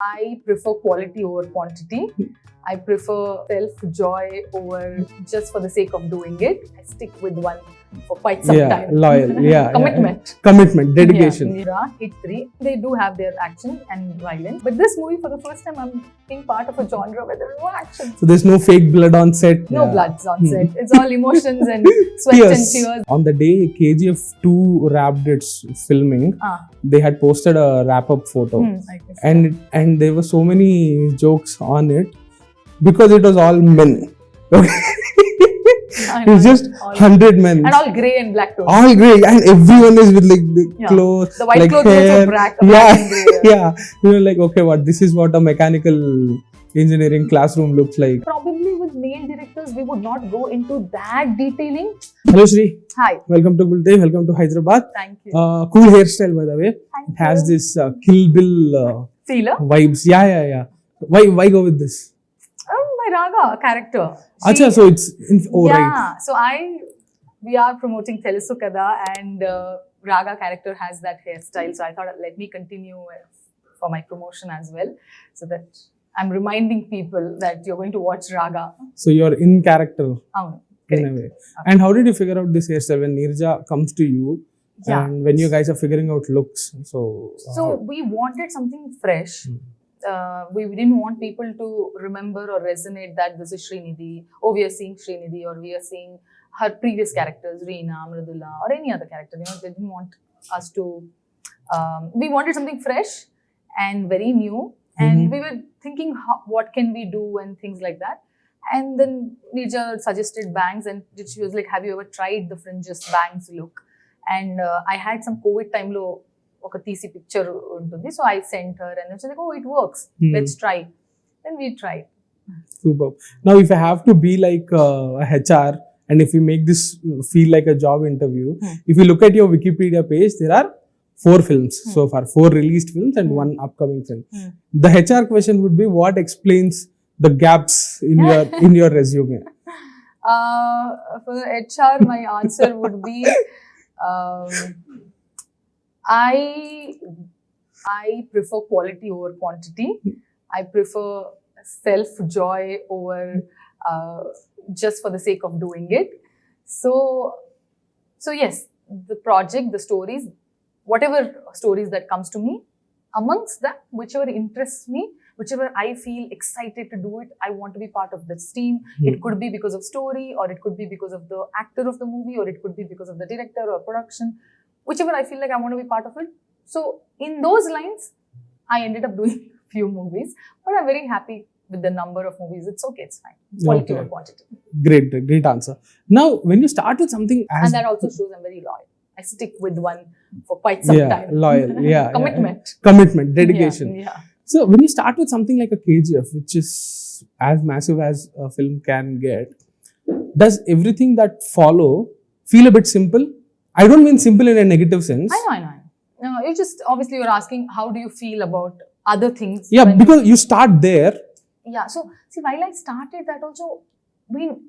I prefer quality over quantity. I prefer self-joy over just for the sake of doing it. I stick with one for quite some time. Loyal, Commitment. Commitment, dedication. Yeah. Raha, Hit 3. They do have their action and violence. But this movie, for the first time, I'm being part of a genre where there is no action. So there's no fake blood on set. No bloods on set. It's all emotions and sweat and tears. On the day KGF 2 wrapped its filming, they had posted a wrap-up photo. And there were so many jokes on it because it was all men. It's just 100 men. And all grey and black tones. All grey, and everyone is with like the clothes, the white like clothes hair. also black and grey. Yeah. You know, like, okay, this is what a mechanical engineering classroom looks like. Probably with male directors, we would not go into that detailing. Hello, Shri. Hi. Welcome to Gulte. Welcome to Hyderabad. Thank you. Cool hairstyle, by the way. Thank It has you. this Kill Bill Feeler? vibes. Yeah. Why go with this? My Raga character. Acha, so it's right. So we are promoting Telusu Kada, and Raga character has that hairstyle. So I thought, let me continue for my promotion as well, so that I'm reminding people that you're going to watch Raga. So you're in character in a way. Okay. And how did you figure out this hairstyle when Neerja comes to you? Yeah. And when you guys are figuring out looks? So we wanted something fresh. We didn't want people to remember or resonate that this is Srinidhi. Oh, we are seeing Srinidhi, or we are seeing her previous characters, Reena, Mridula, or any other character. They didn't want us to. We wanted something fresh and very new, and we were thinking, what can we do and things like that. And then Neerja suggested bangs, and she was like, "Have you ever tried the fringes bangs look?" And I had some COVID time low. ఒక తీసి picture ఉంటుంది, so I sent her and she was like, oh, it works, let's try. Then we tried. Super. Now if I have to be like a HR, and if you make this feel like a job interview, if you look at your Wikipedia page, there are 4 films so far, 4 released films and 1 upcoming film. The HR question would be, what explains the gaps in your resume? For the HR, my answer would be I prefer quality over quantity. I prefer self-joy over just for the sake of doing it. So yes, the project, the stories, whatever stories that comes to me, amongst that, whichever interests me, whichever I feel excited to do it, I want to be part of this team. It could be because of story, or it could be because of the actor of the movie, or it could be because of the director or production. Whichever I feel like I want to be part of it. So in those lines, I ended up doing a few movies, but I'm very happy with the number of movies. It's okay, it's fine. Quality or quantity. Great answer. Now, when you start with something and that also shows I'm very loyal. I stick with one for quite some time. Loyal, Commitment. Commitment, dedication. Yeah. So when you start with something like a KGF, which is as massive as a film can get, does everything that follow feel a bit simple? I don't mean simple in a negative sense. I know. No, you just, obviously you're asking, how do you feel about other things? Yeah, because you start there. Yeah, so see, while I started that also,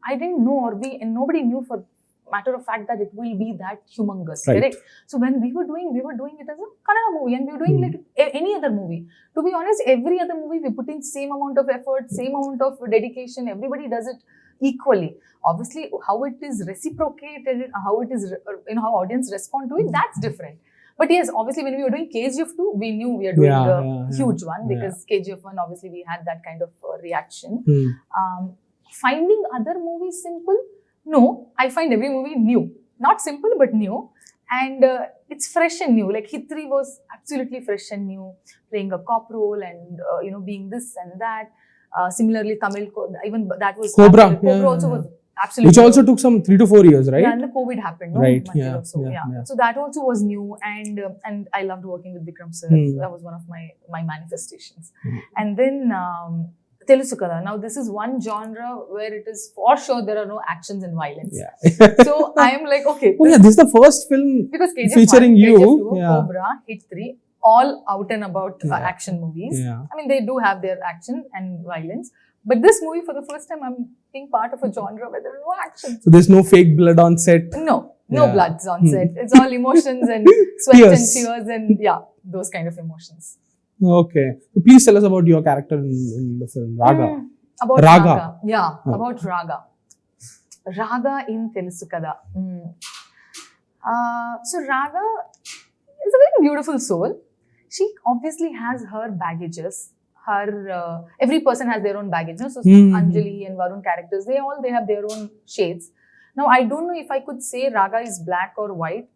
I didn't know, and nobody knew for matter of fact that it will be that humongous, correct? So when we were doing it as a Kannada movie, and we were doing like any other movie. To be honest, every other movie we put in same amount of effort, same amount of dedication, everybody does it equally. Obviously, how it is reciprocated, how it is, how audience respond to it, that's different. But yes, obviously when we were doing KGF 2, we knew we are doing a huge one, because KGF 1, obviously we had that kind of reaction. Finding other movies simple? No, I find every movie new. Not simple, but new. And it's fresh and new. Like Hit 3 was absolutely fresh and new, playing a cop role and, being this and that. Similarly, Tamil, even that was Cobra. Cobra also was absolutely. Which also took some 3 to 4 years, right? Yeah, and the COVID happened, no? Right. So that also was new, and I loved working with Vikram sir. That was one of my manifestations. And then Telusu Kada. Now this is one genre where it is for sure there are no actions and violence. So I am like, okay. Oh yeah, this is the first film because KGF featuring 1, you. KGF 2, Cobra, Hit 3, all out and about action movies. I mean, they do have their action and violence. But this movie, for the first time, I'm being part of a genre where there is no action. So there's no fake blood on set? No bloods on set. It's all emotions and sweat and tears and those kind of emotions. Okay. So please tell us about your character in the film, Raga. About Raga. Raga. Yeah, about Raga. Raga in Telusu Kada. So Raga is a very beautiful soul. She obviously has her baggages. Every person has their own baggage. No? So Anjali and Varun characters, they have their own shades. Now I don't know if I could say Raga is black or white.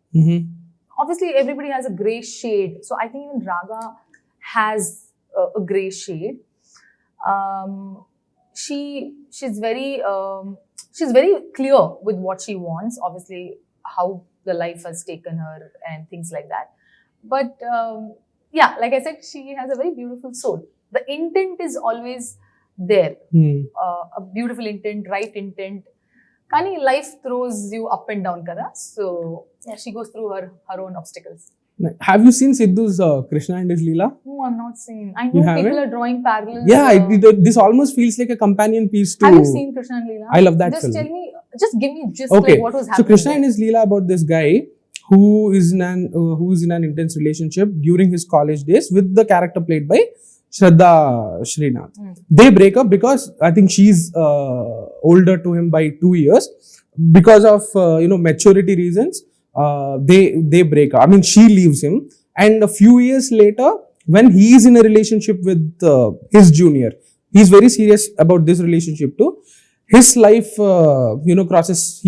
Obviously everybody has a grey shade. So I think even Raga has a grey shade. She's very clear with what she wants. Obviously how the life has taken her and things like that. But yeah, like I said, she has a very beautiful soul. The intent is always there. A beautiful intent, right intent. Kani life throws you up and down, kada. So yeah, she goes through her own obstacles. Have you seen Sidhu's Krishna and his Leela? No, I'm not seen. I know people are drawing parallels. Yeah, this almost feels like a companion piece to... Have you seen Krishna and Leela? I love that film. Just give me okay. Like what was happening. So Krishna and his Leela about this guy who is in an intense relationship during his college days with the character played by Shraddha Srinath. They break up because I think she's older to him by 2 years. Because of maturity reasons, they break up. I mean, she leaves him, and a few years later, when he is in a relationship with his junior, he's very serious about this relationship too. His life, crosses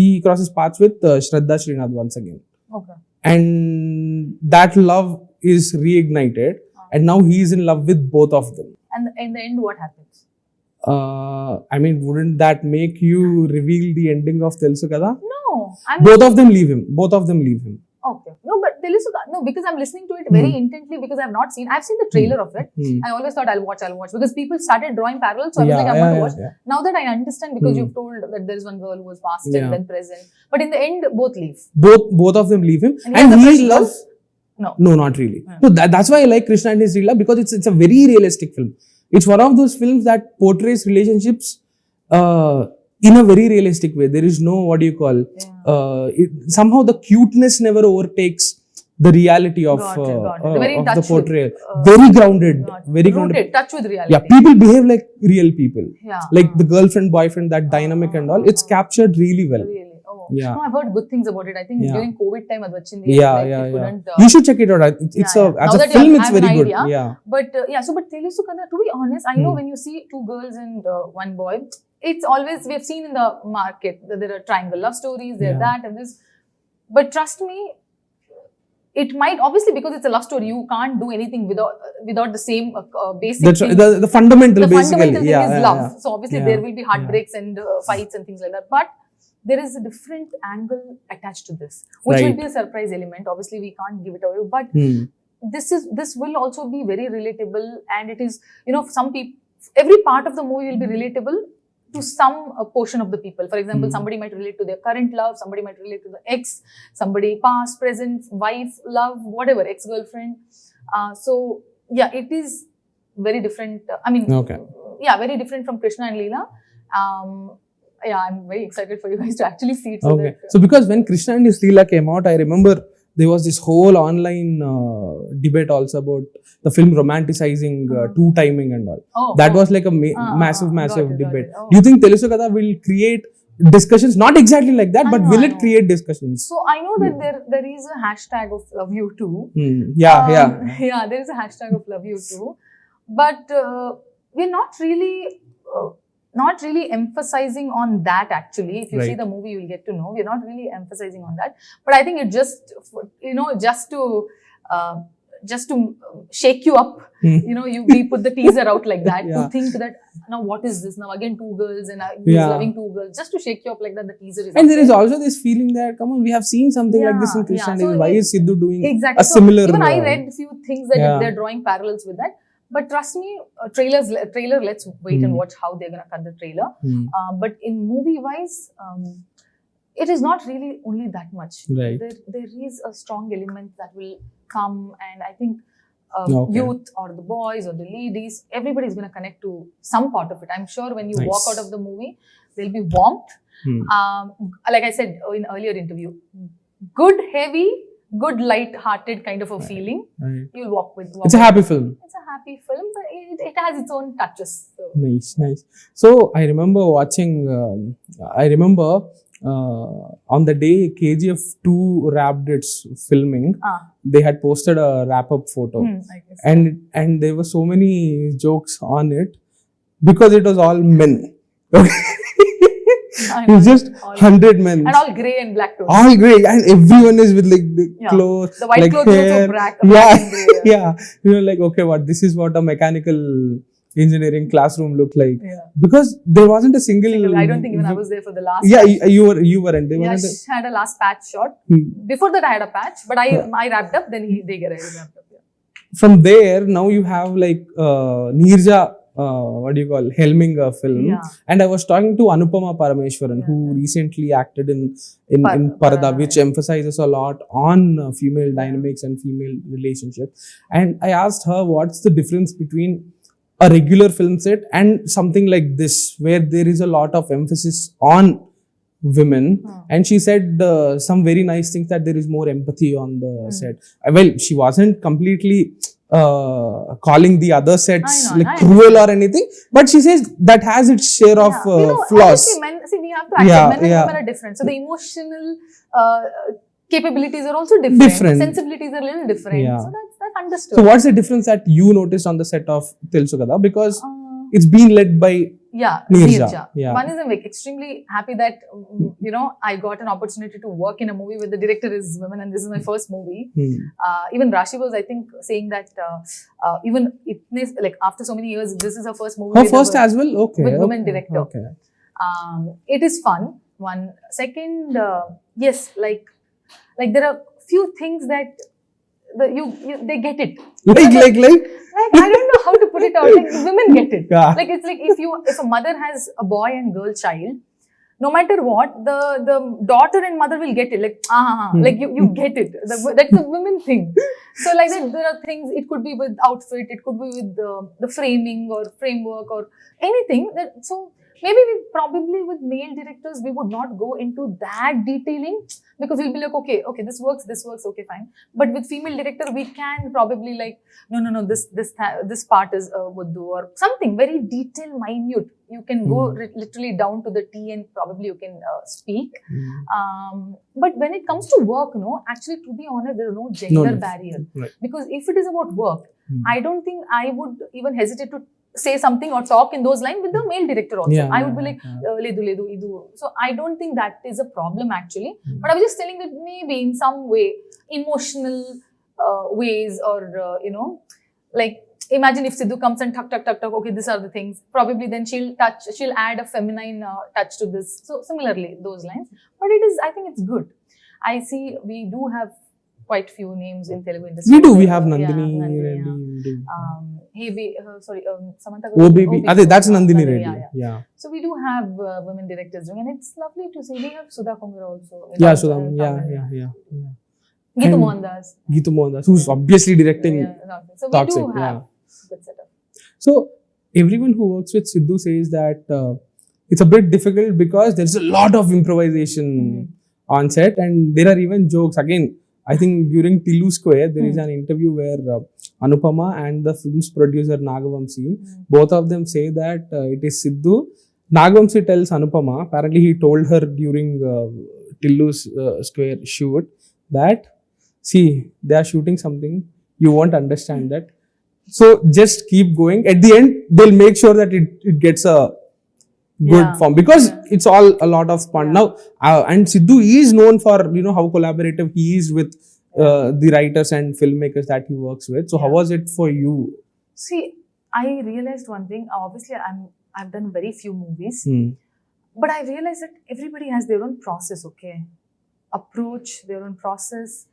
paths with Shraddha Srinath once again. Okay. And that love is reignited, and now he is in love with both of them. And in the end, what happens? I mean, wouldn't that make you reveal the ending of Telusu Kada? No. Both of them leave him. Okay. No, but Telusu Kada, no, because I'm listening to it very intently because I've not seen. I've seen the trailer of it. I always thought I'll watch because people started drawing parallels. So I was like, I'm going to watch. Now that I understand, because you've told that there is one girl who was past and then present. But in the end, both leave. Both of them leave him. And he loves... No, not really. So that's why I like Krishna and his Leela, because it's a very realistic film. It's one of those films that portrays relationships in a very realistic way. There is no, somehow the cuteness never overtakes the reality of the portrayal. Very grounded. Very grounded. Touch with reality. Yeah, people behave like real people. Yeah. Like the girlfriend, boyfriend, that dynamic and all. It's captured really well. Really? Oh. Yeah. No, I've heard good things about it. I think during COVID time, you should check it out. It's as a film, it's very good. Yeah. But but Telusu Kada, to be honest, I know when you see two girls and one boy, it's always, we have seen in the market that there are triangle love stories, that and this. But trust me, it might, obviously, because it's a love story, you can't do anything without the same basic thing. The fundamental, the basically. Fundamental thing is love. So obviously there will be heartbreaks and fights and things like that. But there is a different angle attached to this, which will be a surprise element. Obviously, we can't give it away. But this will also be very relatable, and it is, some people, every part of the movie will be relatable to some portion of the people. For example, somebody might relate to their current love, somebody might relate to the ex, somebody past, present, wife, love, whatever, ex-girlfriend. So yeah, it is very different. Very different from Krishna and Leela. I'm very excited for you guys to actually see it. So because when Krishna and his Leela came out, I remember there was this whole online debate also about the film romanticizing two timing and all. That was like a massive debate. Do you think Telusu Kada will create discussions? Not exactly like that, but will it create discussions? So I know that there is a hashtag of love you too. There is a hashtag of love you too. But we're not really emphasizing on that, actually. If you see the movie, you'll get to know. We're not really emphasizing on that. But I think it just to shake you up, we put the teaser out like that to think that, now what is this? Now again, two girls and he's loving two girls. Just to shake you up like that, the teaser is And there is also this feeling that, come on, we have seen something like this in Krishna. So why is Sidhu doing a similar... Even I read a few things that they're drawing parallels with that. But trust me, trailer, let's wait and watch how they're going to cut the trailer. But in movie-wise, it is not really only that much. Right. There is a strong element that will come, and I think youth or the boys or the ladies, everybody is going to connect to some part of it. I'm sure when you walk out of the movie, there'll be warmth. Like I said in earlier interview, good, heavy, good, light-hearted kind of a feeling. Right. You'll walk It's a with happy it. film. It's a happy film, but it has its own touches. So. Nice. So I remember watching. On the day KGF 2 wrapped its filming, they had posted a wrap-up photo, I guess. and there were so many jokes on it because it was all men. It's just 100 men. And all grey and black tones. All grey, and everyone is with like the clothes, the white like clothes hair. also black and grey. Yeah. Like, okay, this is what a mechanical engineering classroom looked like. Yeah. Because there wasn't a single. I don't think even I was there for the last. Yeah, patch. you weren't. There wasn't. I had a last patch shot. Before that, I had a patch, but I wrapped up. Then they wrapped up. Yeah. From there, now you have like Neerja. Helming a film. Yeah. And I was talking to Anupama Parameshwaran, who recently acted in Parada, which emphasizes a lot on female dynamics and female relationships. And I asked her, what's the difference between a regular film set and something like this, where there is a lot of emphasis on women? And she said some very nice things, that there is more empathy on the set. Well, she wasn't completely calling the other sets cruel or anything, but she says that has its share of flaws. We have to accept men and women are different, so the emotional capabilities are also different. Sensibilities are a little different, so that's understood. So what's the difference that you noticed on the set of Telusu Kada? Because it's been led by Neerja. One is I'm extremely happy that I got an opportunity to work in a movie where the director is women, and this is my first movie. Even Rashi was, I think, saying that even like after so many years, this is her first movie. Her first as well, okay. With women director. Okay. It is fun. One second, yes, like there are few things that they get it. Like I don't know how to put it out. Like women get it. Yeah. Like it's like if a mother has a boy and girl child, no matter what, the daughter and mother will get it. Like like you get it. That's a women thing. So like that, there are things. It could be with outfit. It could be with the framing or framework or anything. So maybe probably with male directors we would not go into that detailing, because we'll be like, okay, this works, okay, fine. But with female director, we can probably like, no, this part is would do, or something very detail minute. You can go literally down to the T and probably you can speak. But when it comes to work, actually, to be honest, there is no gender barrier. Right. Because if it is about work, I don't think I would even hesitate to say something or talk in those lines with the male director also. I would be like, ledu, idu. So I don't think that is a problem actually. But I was just telling that maybe in some way, emotional ways, or like imagine if Sidhu comes and tuck, okay, these are the things. Probably then she'll add a feminine touch to this. So similarly, those lines. But I think it's good. I see we do have quite few names in Telugu industry. We have Nandini Reddy. Samantha. That's Nandini Reddy. Yeah. So we do have women directors doing, and it's lovely to see. We have Sudha Kumar also. Sudha. Yeah. Geetu Mohan Das, who's obviously directing So we Toxic. do have good setup. So everyone who works with Sidhu says that it's a bit difficult because there's a lot of improvisation on set, and there are even jokes. Again, I think during Tillu Square, there is an interview where Anupama and the film's producer Nagavamsi, both of them say that it is Sidhu. Nagavamsi tells Anupama, apparently he told her during Tillu's Square shoot that, see, they are shooting something, you won't understand that. So just keep going. At the end, they'll make sure that it gets a good form, because it's all a lot of fun. Now, and Sidhu is known for, how collaborative he is with the writers and filmmakers that he works with. So how was it for you? See, I realized one thing. Obviously, I've done very few movies, but I realized that everybody has their own process, approach, their own process,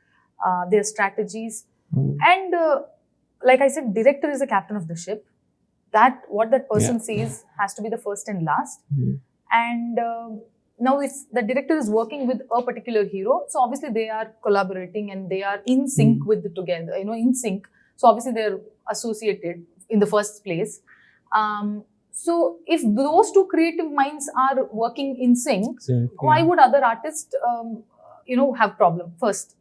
their strategies. And like I said, director is the captain of the ship. That what that person says has to be the first and last. And now if the director is working with a particular hero, so obviously they are collaborating and they are in sync with together, in sync. So obviously they're associated in the first place. So if those two creative minds are working in sync, why would other artists, have problem first?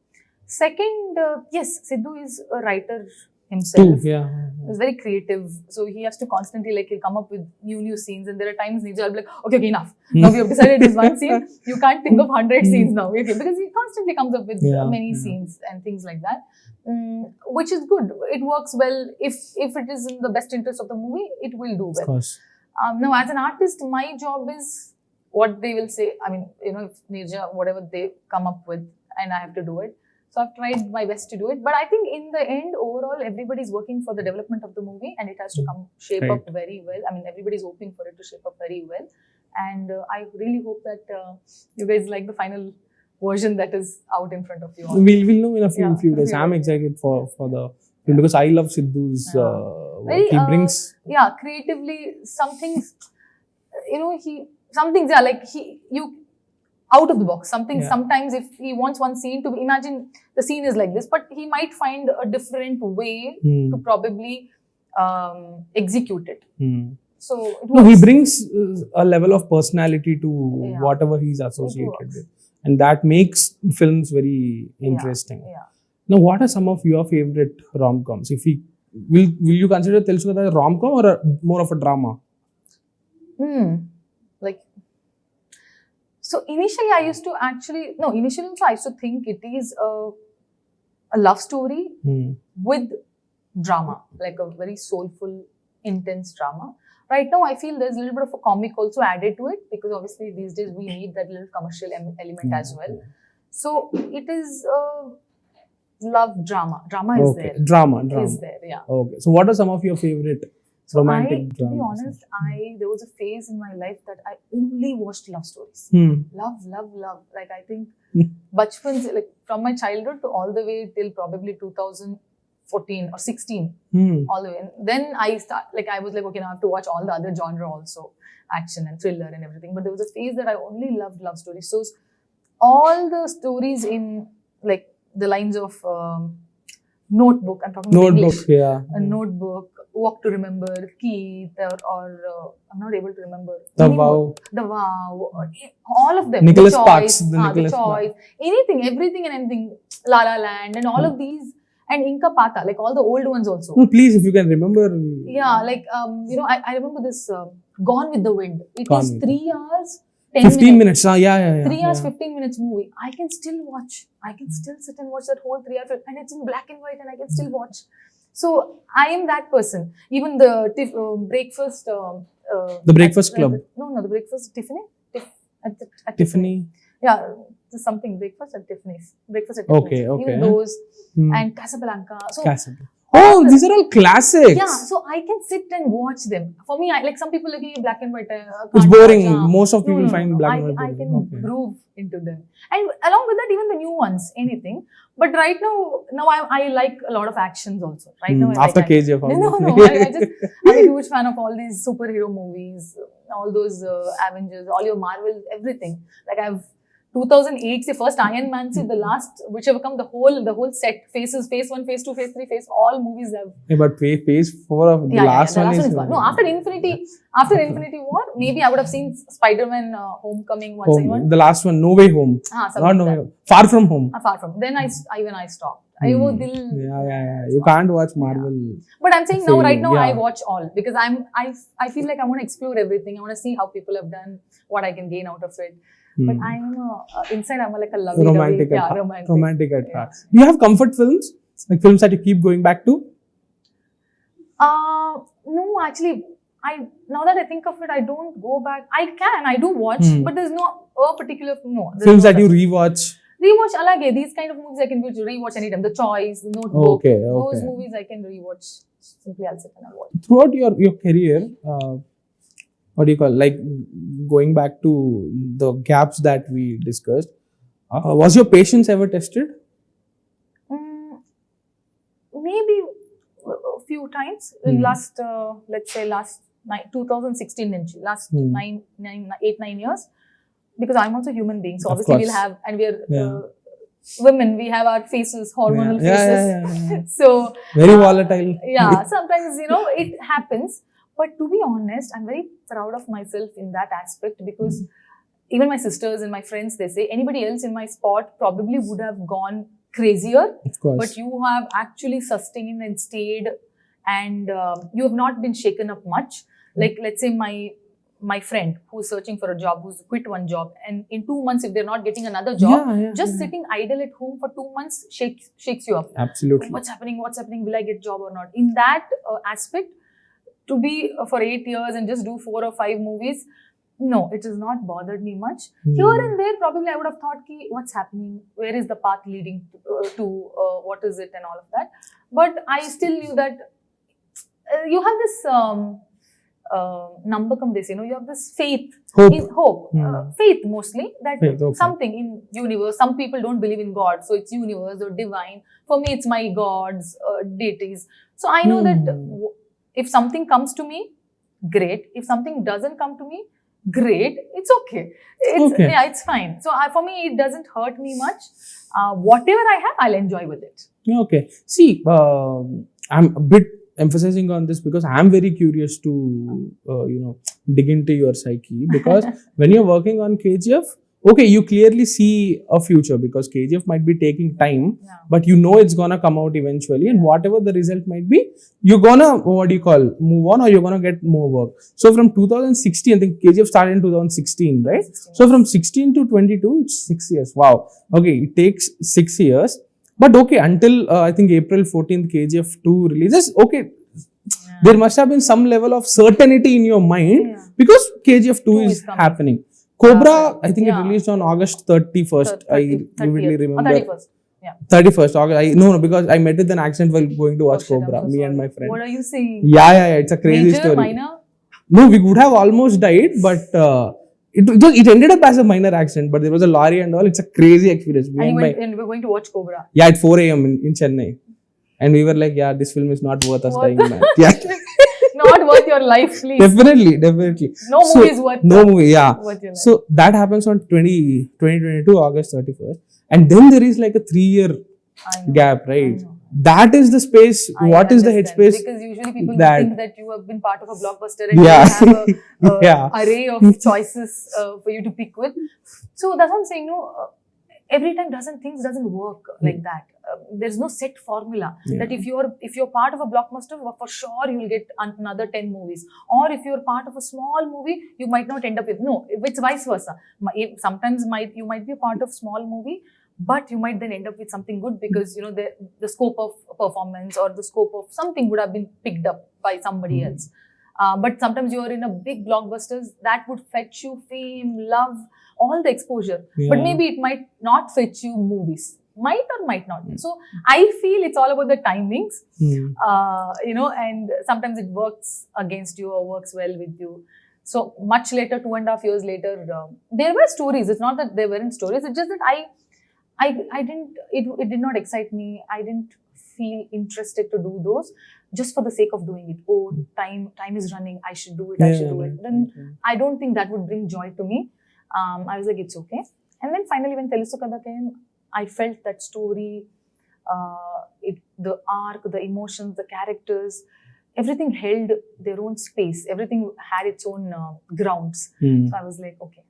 Second, yes, Sidhu is a writer Two, himself. yeah. He's very creative, so he has to constantly like he'll come up with new scenes, and there are times Nija will be like, okay, enough. Now we have decided this one scene. You can't think of 100 scenes now, okay? Because he constantly comes up with many scenes and things like that, which is good. It works well. If it is in the best interest of the movie, it will do well. Of course. Now, as an artist, my job is what they will say. I mean, you know, if Nirja, whatever they come up with, and I have to do it. So I've tried my best to do it. But I think in the end, overall, everybody's working for the development of the movie, and it has to come shape up very well. I mean, everybody's hoping for it to shape up very well. And I really hope that you guys like the final version that is out in front of you all. We'll know in a few days. I'm excited for the film because I love Sidhu's work. He brings... creatively, some things, you know, some things are like, out of the box. Sometimes if he wants one scene to be, imagine the scene is like this, but he might find a different way to probably execute it. So he brings a level of personality to whatever he's associated with, and that makes films very interesting. Now, what are some of your favorite rom-coms? If will you consider Telusu Kada a rom-com or more of a drama? So initially I used to think it is a love story with drama, like a very soulful, intense drama. Right now I feel there's a little bit of a comic also added to it, because obviously these days we need that little commercial element as well. So it is love drama. Drama is there. Drama is there, yeah. Okay. So what are some of your favorite romantic dramas? To be honest, there was a phase in my life that I only watched love stories. Love. Like I think bachpan, like from my childhood to all the way till probably 2014 or 16, all the way. And then I was like, okay, now I have to watch all the other genre also, action and thriller and everything. But there was a phase that I only loved love stories. So all the stories in like the lines of Notebook, I'm talking about English. A Notebook, Walk to Remember, Keith, or I'm not able to remember. The Vow, all of them. Nicholas The Sparks, Choice, anything, everything and anything. La La Land and all of these, and Inka Pata, like all the old ones also. Please, if you can remember. Yeah, like you know, I remember this Gone with the Wind. It was 3 hours. 15 minutes. 3 hours, 15 minutes movie. I can still watch. I can still sit and watch that whole 3 hours, and it's in black and white, and I can still watch. So I am that person. Even the breakfast. The Breakfast Club. The Breakfast Tiffany. At Tiffany. Yeah, something Breakfast at Tiffany's. Breakfast at Tiffany's. Okay. Even those and Casablanca. So. Oh, these are all classics. Yeah, so I can sit and watch them. For me, like some people looking at black and white. It's boring. Most of people find black and white. I can groove into them. And along with that, even the new ones, anything. But right now I like a lot of actions also. Right now, after KGF. I'm a huge fan of all these superhero movies, all those Avengers, all your Marvel, everything. Like 2008, the first Iron Man, the last, whichever come, the whole set, phase 1, phase 2, phase 3, all movies have. Yeah, but phase 4 of the last one is gone. No, after Infinity War, maybe I would have seen Spider-Man Homecoming once again. The last one, No Way Home. Not No Way Home. Far From Home. Far From. Then I stopped. Yeah. You can't watch Marvel. Yeah. But I'm saying right now I watch all, because I feel like I want to explore everything. I want to see how people have done, what I can gain out of it. But I'm inside, I'm like a lovely romantic at heart. Do you have comfort films? Like films that you keep going back to? No, actually, now that I think of it, I don't go back. I do watch, but there's no particular, films that you rewatch? Rewatch alage, these kind of movies I can rewatch anytime. The Choice, The Notebook, those movies I can rewatch. Simply I'll sit and I'll watch. Throughout your career, what do you call, like going back to the gaps that we discussed, was your patience ever tested? Maybe a few times in last, let's say 2016, last 8-9 years, because I'm also a human being. So obviously we'll have, and we're women, we have our faces, hormonal faces. Yeah. So very volatile. Yeah, sometimes it happens. But to be honest, I'm very proud of myself in that aspect, because even my sisters and my friends, they say anybody else in my spot probably would have gone crazier, Of course. but you have actually sustained and stayed, and you have not been shaken up much. Like, let's say my friend who's searching for a job, who's quit one job, and in 2 months, if they're not getting another job, just sitting idle at home for 2 months shakes you up. Absolutely. What's happening? Will I get job or not? In that aspect, to be for 8 years and just do 4 or 5 movies, no, it has not bothered me much. Here and there, probably I would have thought, what's happening? Where is the path leading to what is it and all of that? But I still knew that you have this nambakam, they say, you have this faith, faith mostly, that something in universe. Some people don't believe in God, so it's universe or divine. For me, it's my gods, deities. So I know that if something comes to me, great. If something doesn't come to me, great. It's okay. Yeah, it's fine. So for me, it doesn't hurt me much. Whatever I have, I'll enjoy with it. Okay. See, I'm a bit emphasizing on this because I'm very curious to dig into your psyche, because when you're working on KGF, okay, you clearly see a future because KGF might be taking time, but you know it's gonna come out eventually, and whatever the result might be, you're gonna move on, or you're gonna get more work. So from 2016, I think KGF started in 2016, right? 16. So from 16 to 22, it's 6 years. Wow. Okay, it takes 6 years. But okay, until I think April 14th, KGF 2 releases, okay, there must have been some level of certainty in your mind because KGF 2 is happening. Cobra, I think it released on August 31st. I vividly remember. 31st. Yeah. 31st August. No, because I met with an accident while going to watch Cobra, so me and my friend. What are you saying? Yeah. It's a crazy Major, story. Minor? No, we would have almost died, but it ended up as a minor accident, but there was a lorry and all. It's a crazy experience. And we were going to watch Cobra. Yeah, at 4 a.m. in Chennai. And we were like, this film is not worth us dying, man. Yeah. Not worth your life, please. Definitely. No movie is worth worth your life. So that happens on 2022, August 31st. And then there is like a 3-year gap, right? That is the space. What is the headspace? Because usually people think that you have been part of a blockbuster and you have a array of choices for you to pick with. So that's what I'm saying. Every time things doesn't work like that. There's no set formula that if you're part of a blockbuster, for sure you'll get another 10 movies. Or if you're part of a small movie, you might not end up with it's vice versa. Sometimes you might be a part of small movie, but you might then end up with something good because the scope of performance or the scope of something would have been picked up by somebody else. But sometimes you're in a big blockbusters that would fetch you fame, love, all the exposure. But maybe it might not fetch you movies. Might or might not. So I feel it's all about the timings, and sometimes it works against you or works well with you. So much later, 2.5 years later, there were stories. It's not that there weren't stories. It's just that I didn't, it did not excite me. I didn't feel interested to do those just for the sake of doing it. Oh, time is running. I should do it. I should do it. Then I don't think that would bring joy to me. I was like, it's okay. And then finally, when Telusu Kada came, I felt that story, the arc, the emotions, the characters, everything held their own space. Everything had its own grounds. So I was like, okay.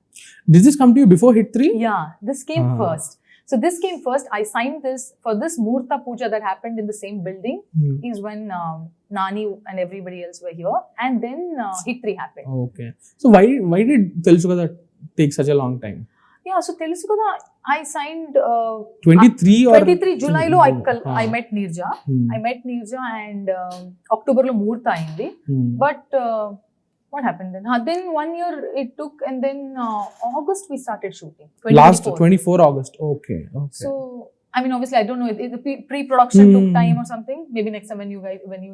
Did this come to you before Hit 3? Yeah, this came first. So this came first. I signed this for this Murta Puja that happened in the same building is when Nani and everybody else were here. And then Hit 3 happened. Okay. So why did Telusu Kada take such a long time? Yeah, so Telusu Kada, I signed 23 or 23 July lo I met Nirja. I met Nirja and October lo Murta ayindi. But what happened then? Then 1 year it took, and then August we started shooting. Last 24 August. Okay. So I mean, obviously, I don't know. The pre-production took time or something. Maybe next time when you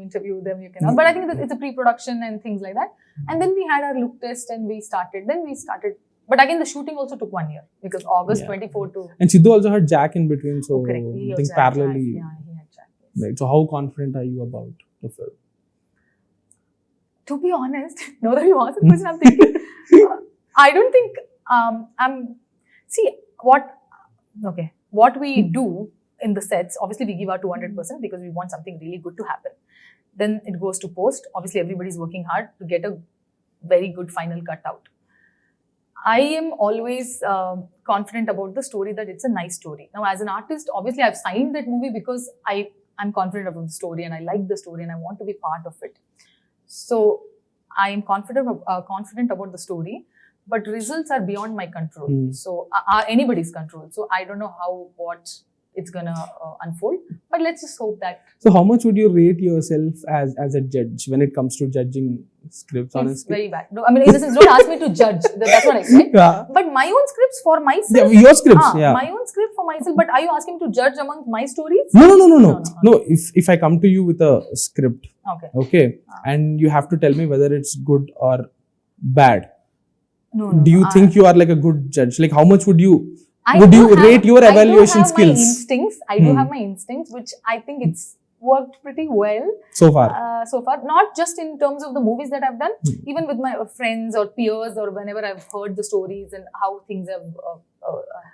interview them, you can. But I think it's a pre-production and things like that. And then we had our look test and we started. But again, the shooting also took 1 year because August 24 to. And Sidhu also had Jack in between, so correct. I think parallelly. Yeah, he had Jack. Right. So how confident are you about the film? To be honest, now that you asked the question, I'm thinking. I don't think what we do in the sets, obviously we give our 200% because we want something really good to happen. Then it goes to post. Obviously, everybody's working hard to get a very good final cut out. I am always confident about the story that it's a nice story. Now, as an artist, obviously, I've signed that movie because I'm confident about the story and I like the story and I want to be part of it. So, I am confident about the story, but results are beyond my control. So, are anybody's control. So, I don't know what it's gonna unfold, but let's just hope that. So, how much would you rate yourself as a judge when it comes to judging scripts? It's honestly, very bad. No, I mean, in the sense, don't ask me to judge. That's what I said. Yeah. But my own scripts for myself. Your scripts, yeah. My own script for myself. But are you asking me to judge among my stories? No. If I come to you with a script, okay, and you have to tell me whether it's good or bad. No. Do you think you are like a good judge? Like, how much would you rate your I evaluation do have skills? My instincts. I do have my instincts, which I think it's worked pretty well so far. Not just in terms of the movies that I've done, even with my friends or peers or whenever I've heard the stories and how things have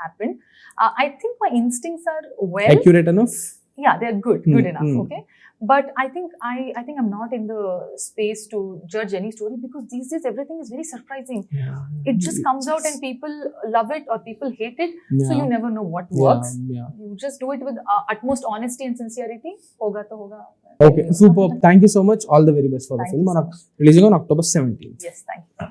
happened. I think my instincts are well Accurate enough? Yeah, they're good enough. Okay. But I think I'm not in the space to judge any story because these days everything is very surprising. Yeah. It just comes out and people love it or people hate it. Yeah. So you never know what works. Yeah. You just do it with utmost honesty and sincerity. Hoga to hoga. Okay, superb. Thank you so much. All the very best for the film. Releasing on October 17th. Yes, thank you.